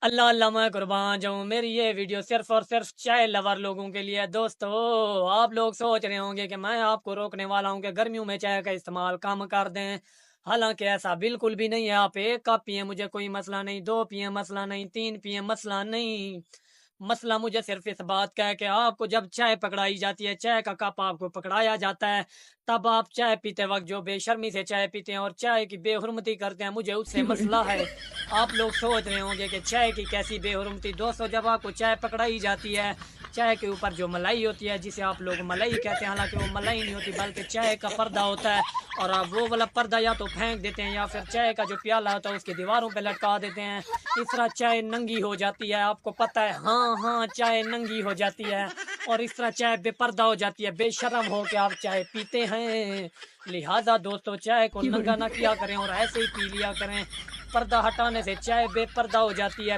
اللہ اللہ میں قربان جاؤں، میری یہ ویڈیو صرف اور صرف چائے لور لوگوں کے لیے ہے۔ دوستو، آپ لوگ سوچ رہے ہوں گے کہ میں آپ کو روکنے والا ہوں کہ گرمیوں میں چائے کا استعمال کم کر دیں، حالانکہ ایسا بالکل بھی نہیں ہے۔ آپ ایک کپ پیئیں، مجھے کوئی مسئلہ نہیں، دو پیئیں مسئلہ نہیں، تین پیئیں مسئلہ نہیں۔ مسئلہ مجھے صرف اس بات کا ہے کہ آپ کو جب چائے پکڑائی جاتی ہے، چائے کا کپ آپ کو پکڑایا جاتا ہے، تب آپ چائے پیتے وقت جو بے شرمی سے چائے پیتے ہیں اور چائے کی بے حرمتی کرتے ہیں، مجھے اس سے مسئلہ ہے۔ آپ لوگ سوچ رہے ہوں گے کہ چائے کی کیسی بے حرمتی۔ دوستو، جب آپ کو چائے پکڑائی جاتی ہے، چائے کے اوپر جو ملائی ہوتی ہے، جسے آپ لوگ ملائی کہتے ہیں، حالانکہ وہ ملائی نہیں ہوتی بلکہ چائے کا پردہ ہوتا ہے، اور آپ وہ والا پردہ یا تو پھینک دیتے ہیں یا پھر چائے کا جو پیالہ ہوتا ہے اس کی دیواروں پہ لٹکا دیتے ہیں۔ اس طرح چائے ننگی ہو جاتی ہے، آپ کو پتہ ہے؟ ہاں ہاں، چائے ننگی ہو جاتی ہے، اور اس طرح چائے بے پردہ ہو جاتی ہے۔ بے شرم ہو کے آپ چائے پیتے ہیں، لہذا دوستو چائے کو ننگا نہ کیا کریں اور ایسے ہی پی لیا کریں۔ پردہ ہٹانے سے چائے بے پردہ ہو جاتی ہے۔